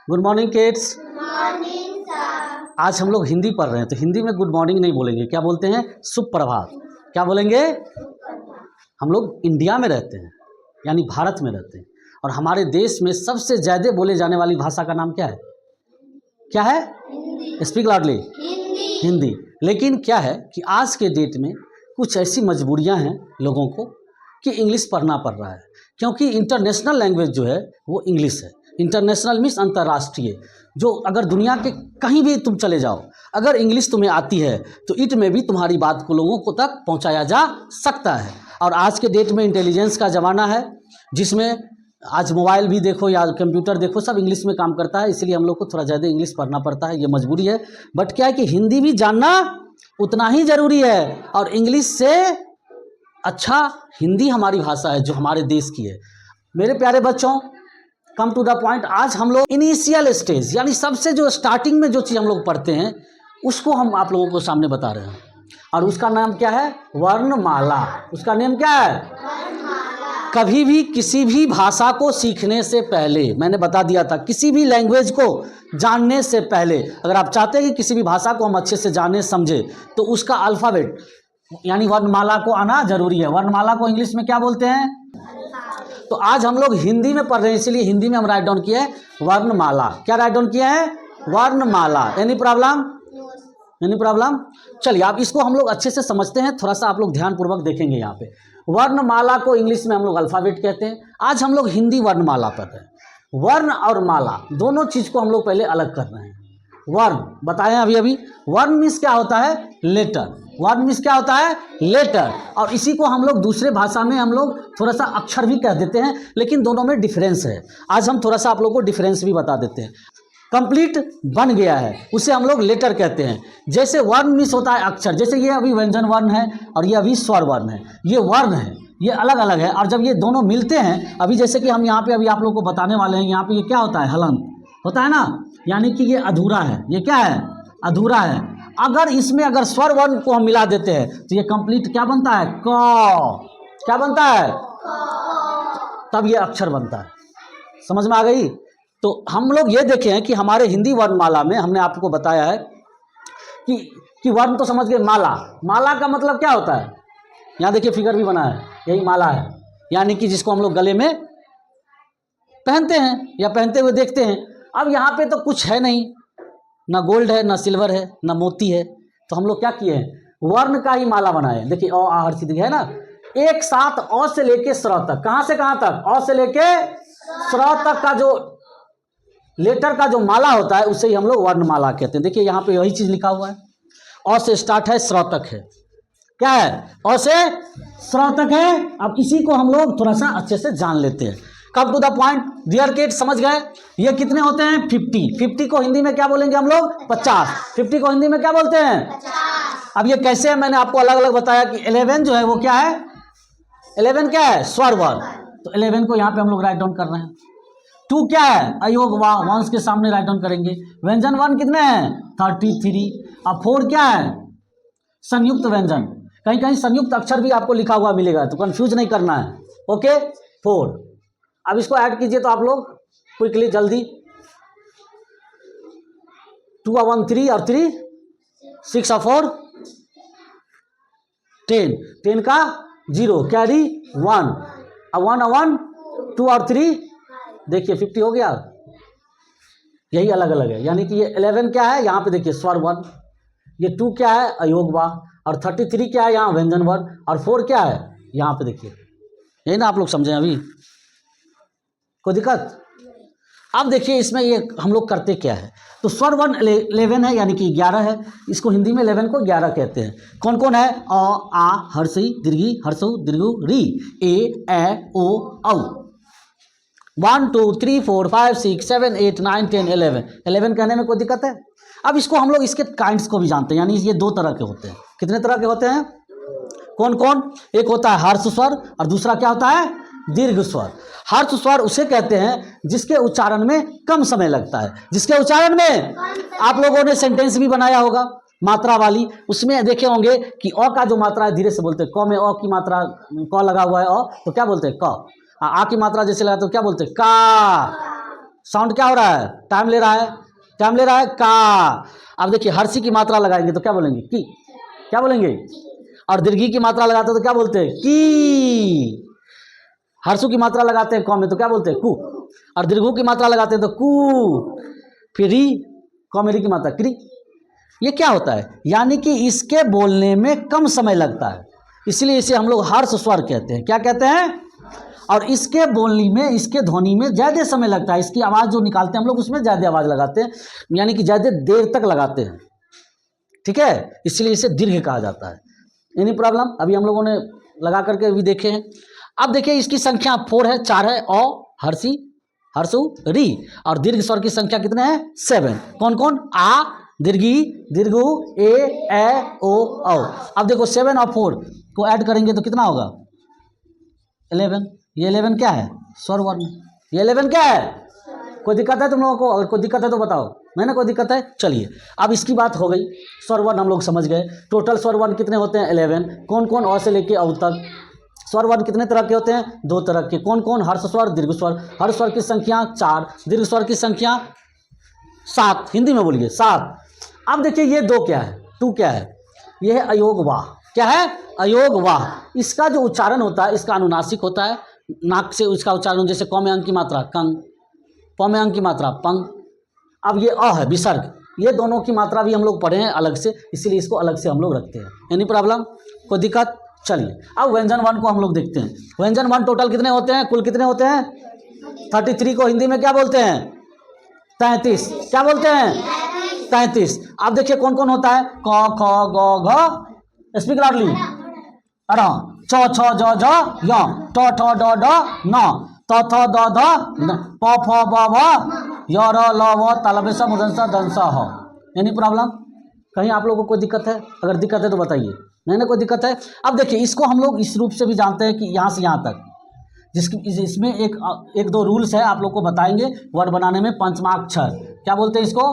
Good morning kids. Morning sir. आज हम लोग हिंदी पढ़ रहे हैं तो हिंदी में गुड मॉर्निंग नहीं बोलेंगे, क्या बोलते हैं? सुप्रभात। क्या बोलेंगे? हम लोग इंडिया में रहते हैं यानी भारत में रहते हैं और हमारे देश में सबसे ज़्यादा बोले जाने वाली भाषा का नाम क्या है? क्या है? हिंदी। Speak loudly. हिंदी। हिंदी। लेकिन क्या है कि आज के डेट में कुछ ऐसी मजबूरियां हैं लोगों को कि इंग्लिश पढ़ना पड़ रहा है, क्योंकि इंटरनेशनल लैंग्वेज जो है वो इंग्लिश है। इंटरनेशनल मीन्स अंतर्राष्ट्रीय, जो अगर दुनिया के कहीं भी तुम चले जाओ, अगर इंग्लिश तुम्हें आती है तो इट में भी तुम्हारी बात को लोगों को तक पहुंचाया जा सकता है। और आज के डेट में इंटेलिजेंस का ज़माना है, जिसमें आज मोबाइल भी देखो या कंप्यूटर देखो सब इंग्लिश में काम करता है, इसलिए हम लोग को थोड़ा ज़्यादा इंग्लिश पढ़ना पड़ता है, ये मजबूरी है। बट क्या है कि हिंदी भी जानना उतना ही ज़रूरी है, और इंग्लिश से अच्छा हिंदी हमारी भाषा है जो हमारे देश की है। मेरे प्यारे बच्चों, कम टू द पॉइंट, आज हम लोग इनिशियल स्टेज यानी सबसे जो स्टार्टिंग में जो चीज़ हम लोग पढ़ते हैं उसको हम आप लोगों को सामने बता रहे हैं, और उसका नाम क्या है? वर्णमाला। उसका नाम क्या है? कभी भी किसी भी भाषा को सीखने से पहले, मैंने बता दिया था, किसी भी लैंग्वेज को जानने से पहले अगर आप चाहते हैं कि किसी भी भाषा को हम अच्छे से जाने समझे तो उसका अल्फ़ाबेट यानी वर्णमाला को आना जरूरी है। वर्णमाला को इंग्लिश में क्या बोलते हैं? तो आज हम लोग हिंदी में पढ़ रहे हैं, इसीलिए हिंदी में हम राइट डाउन किए हैं वर्णमाला। क्या राइट डाउन किया है? वर्णमाला। Any problem? Any problem? चलिए आप इसको हम लोग अच्छे से समझते हैं, थोड़ा सा आप लोग ध्यानपूर्वक देखेंगे। यहाँ पे वर्णमाला को इंग्लिश में हम लोग अल्फ़ाबेट कहते हैं, आज हम लोग हिंदी वर्णमाला पढ़ रहे हैं। वर्ण और माला दोनों चीज़ को हम लोग पहले अलग कर रहे हैं। वर्ण बताएं अभी वर्ण मीन्स क्या होता है? लेटर। वर्ण मीन्स क्या होता है? लेटर। और इसी को हम लोग दूसरे भाषा में हम लोग थोड़ा सा अक्षर भी कह देते हैं, लेकिन दोनों में डिफरेंस है। आज हम थोड़ा सा आप लोगों को डिफरेंस भी बता देते हैं। कंप्लीट बन गया है उसे हम लोग लेटर कहते हैं। जैसे वर्ण मीन्स होता है अक्षर, जैसे ये अभी व्यंजन वर्ण है और ये अभी स्वर वर्ण है, ये वर्ण है, ये अलग अलग है। और जब ये दोनों मिलते हैं, अभी जैसे कि हम यहाँ पे अभी आप लोगों को बताने वाले हैं, यहाँ पे ये क्या होता है? हलंत होता है ना, यानी कि ये अधूरा है। ये क्या है? अधूरा है। अगर इसमें अगर स्वर वर्ण को हम मिला देते हैं तो ये कंप्लीट क्या बनता है? क। क्या बनता है? तब ये अक्षर बनता है। समझ में आ गई? तो हम लोग ये देखे हैं कि हमारे हिंदी वर्णमाला में हमने आपको बताया है कि वर्ण तो समझ गए, माला। माला का मतलब क्या होता है? यहाँ देखिए फिगर भी बना है, यही माला है, यानी कि जिसको हम लोग गले में पहनते हैं या पहनते हुए देखते हैं। अब यहाँ पे तो कुछ है नहीं, ना गोल्ड है, ना सिल्वर है, ना मोती है, तो हम लोग क्या किए हैं? वर्ण का ही माला बनाए। देखिए अ आ हर है ना, एक साथ अ से लेके स्र तक। कहाँ से कहाँ तक? अ से लेके स्र तक का जो लेटर का जो माला होता है उसे ही हम लोग वर्णमाला कहते हैं। देखिए यहाँ पे वही चीज लिखा हुआ है, अ से स्टार्ट है, स्र तक है। क्या है? अ से स्र तक है। अब इसी को हम लोग थोड़ा सा अच्छे से जान लेते हैं। Come to the point dear kids, समझ गए? ये कितने होते हैं? 50। 50 को हिंदी में क्या बोलेंगे हम लोग? 50। 50 को हिंदी में क्या बोलते हैं? 50। अब ये कैसे है मैंने आपको अलग अलग बताया कि 11 जो है वो क्या है? 11 क्या है? स्वर वर्ण। तो 11 को यहाँ पे हम लोग राइट डाउन कर रहे हैं। 2 क्या है? अयोग वंश के सामने राइट डाउन करेंगे। व्यंजन वर्ण कितने हैं? 33। अब 4 क्या है? संयुक्त व्यंजन। कहीं कहीं संयुक्त अक्षर भी आपको लिखा हुआ मिलेगा, तो कंफ्यूज नहीं करना है। ओके, 4। अब इसको ऐड कीजिए तो आप लोग क्विकली जल्दी। 2 और 1 3 और 3 6 और 4 10। 10 का 0 कैरी 1। अब 1 और 1 2 और 3 देखिए 50 हो गया। यही अलग अलग है, यानी कि ये 11 क्या है? यहाँ पे देखिए स्वर वर्ण। ये 2 क्या है? अयोग वा। और 33 क्या है? यहाँ व्यंजन वर्ण। और 4 क्या है? यहाँ पे देखिए। यही ना आप लोग समझें अभी? कोई दिक्कत? अब देखिए इसमें ये हम लोग करते क्या है, तो स्वर वर्ण 11 है यानी कि 11 है। इसको हिंदी में 11 को 11 कहते हैं। कौन कौन है? अ आ हर्षई दीर्घी हर्षौ दीर्घु री ए ओ औ। 1 2 3 4 5 6 7 8 9 10 11। 11 कहने में कोई दिक्कत है? अब इसको हम लोग इसके काइंड्स को भी जानते हैं, यानी ये 2 तरह के होते हैं। कितने तरह के होते हैं? कौन कौन? एक होता है हर्ष स्वर और दूसरा क्या होता है? दीर्घ स्वर। हर्ष स्वर उसे कहते हैं जिसके उच्चारण में कम समय लगता है। जिसके उच्चारण में आप लोगों ने सेंटेंस भी बनाया होगा मात्रा वाली, उसमें देखे होंगे कि अ का जो मात्रा है धीरे से बोलते हैं। क में अ की मात्रा क लगा हुआ है अ, तो क्या बोलते हैं? क। आ की मात्रा जैसे लगा तो क्या बोलते हैं? का। साउंड क्या हो रहा है, टाइम ले रहा है, टाइम ले रहा है का। अब देखिए हर्षी की मात्रा लगाएंगे तो क्या बोलेंगे की, क्या बोलेंगे, और दीर्घी की मात्रा लगाते हैं तो क्या बोलते हैं की। हर्षु की मात्रा लगाते हैं क में तो क्या बोलते हैं कु, और दीर्घु की मात्रा लगाते हैं तो कु, फिर री, क में री की मात्रा क्री। ये क्या होता है, यानी कि इसके बोलने में कम समय लगता है, इसलिए इसे हम लोग हर्ष स्वर कहते हैं। क्या कहते हैं, और इसके बोलने में, इसके ध्वनि में ज़्यादा समय लगता है, इसकी आवाज़ जो निकालते हैं हम लोग उसमें ज़्यादा आवाज़ लगाते हैं, यानी कि ज़्यादा देर तक लगाते हैं, ठीक है, इसलिए इसे दीर्घ कहा जाता है। एनी प्रॉब्लम, अभी हम लोगों ने लगा करके भी देखे हैं। अब देखिए इसकी संख्या 4 है, 4 है, औ, हर्षी, हर्षु, री, और दीर्घ स्वर की संख्या कितने हैं, 7। कौन कौन, आ, दीर्घी, दीर्घु, ए ओ औ। अब देखो 7 और 4 को ऐड करेंगे तो कितना होगा, 11। ये 11 क्या है, स्वर वर्ण। ये 11 क्या है, कोई दिक्कत है तुम लोगों को, अगर कोई दिक्कत है तो बताओ, नहीं ना कोई दिक्कत है। चलिए अब इसकी बात हो गई, स्वर वर्ण हम लोग समझ गए। टोटल स्वर वर्ण कितने होते हैं, 11। कौन कौन, अ से लेके औ तक। स्वर वर्ण कितने तरह के होते हैं, 2 तरह के। कौन कौन, हर्ष स्वर, दीर्घ स्वर। हर्ष स्वर की संख्या 4, दीर्घ स्वर की संख्या 7। हिंदी में बोलिए 7। अब देखिए ये 2 क्या है, 2 क्या है, ये है अयोग वाह। क्या है, अयोग वाह। इसका जो उच्चारण होता है, इसका अनुनासिक होता है, नाक से इसका उच्चारण, जैसे क में अंक की मात्रा कंग, प में अंक की मात्रा पंग। अब ये अ है विसर्ग, ये दोनों की मात्रा भी हम लोग पढ़े हैं अलग से, इसीलिए इसको अलग से हम लोग रखते हैं। एनी प्रॉब्लम, कोई दिक्कत। चलिए अब व्यंजन वर्ण को हम लोग देखते हैं। व्यंजन वर्ण टोटल कितने होते हैं, कुल कितने होते हैं, 33 को हिंदी में क्या बोलते हैं, 33। क्या बोलते हैं, 33। अब देखिए कौन कौन होता है, क ख ग घ, स्पीक लाउडली, अरा, छ छ ज झ य, ट ठ ड ढ न, त थ द ध न, प फ ब भ, य र ल व तालव्य स मूर्धन्य स दंस ह। एनी प्रॉब्लम, कहीं आप लोगों को कोई दिक्कत है, अगर दिक्कत है तो बताइए, नहीं ना कोई दिक्कत है। अब देखिए इसको हम लोग इस रूप से भी जानते हैं कि यहाँ से यहाँ तक, जिसकी इसमें एक दो रूल्स है, आप लोग को बताएंगे वर्ड बनाने में। पंचमाक्षर, क्या बोलते हैं इसको,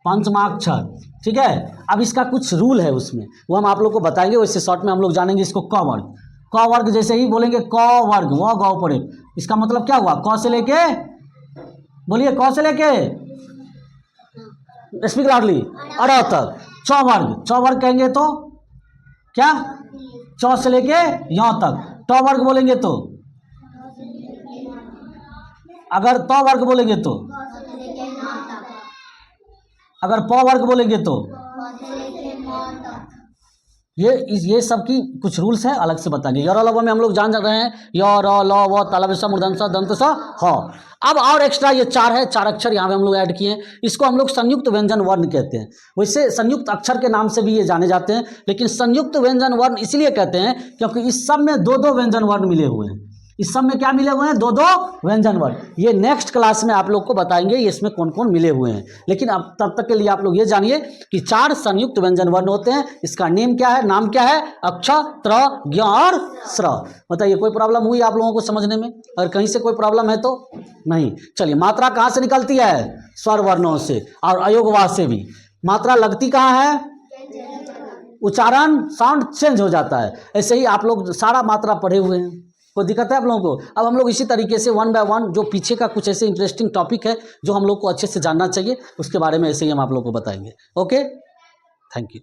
पंचमाक्षर, ठीक है। अब इसका कुछ रूल है उसमें, वो हम आप लोग को बताएंगे, वैसे शॉर्ट में हम लोग जानेंगे इसको। क वर्ग, क वर्ग जैसे ही बोलेंगे क वर्ग, व गौ पड़े, इसका मतलब क्या हुआ, क से लेके, बोलिए क से लेके, स्पीक लाउडली, अड़ तक। च वर्ग, च वर्ग कहेंगे तो क्या, च से लेके यहाँ तक। ट वर्ग बोलेंगे तो, अगर त वर्ग बोलेंगे तो, अगर प वर्ग बोलेंगे तो, ये सब की कुछ रूल्स हैं, अलग से बताएंगे। य र ल व में हम लोग जान रहे हैं, य र ल व तालव्य स मूर्धन्य स दंत स ह। अब और एक्स्ट्रा ये 4 है, 4 अक्षर यहाँ पे हम लोग ऐड किए हैं, इसको हम लोग संयुक्त व्यंजन वर्ण कहते हैं। वैसे संयुक्त अक्षर के नाम से भी ये जाने जाते हैं, लेकिन संयुक्त व्यंजन वर्ण इसलिए कहते हैं क्योंकि इस सब में 2-2 व्यंजन वर्ण मिले हुए हैं। इस सब में क्या मिले हुए हैं, 2-2 व्यंजन वर्ण। ये नेक्स्ट क्लास में आप लोग को बताएंगे ये इसमें कौन कौन मिले हुए हैं, लेकिन अब तब तक के लिए आप लोग ये जानिए कि 4 संयुक्त व्यंजन वर्ण होते हैं। इसका नेम क्या है, नाम क्या है, अक्ष, त्र, ज्ञ और स्र। बताइए कोई प्रॉब्लम हुई आप लोगों को समझने में, अगर कहीं से कोई प्रॉब्लम है तो नहीं। चलिए मात्रा कहाँ से निकलती है, स्वर वर्णों से, और अयोगवाह से भी। मात्रा लगती कहाँ है, उच्चारण साउंड चेंज हो जाता है। ऐसे ही आप लोग सारा मात्रा पढ़े हुए हैं, कोई दिक्कत है आप लोगों को। अब हम लोग इसी तरीके से 1 बाय 1 जो पीछे का कुछ ऐसे इंटरेस्टिंग टॉपिक है जो हम लोग को अच्छे से जानना चाहिए, उसके बारे में ऐसे ही हम आप लोग को बताएंगे। Okay, thank you.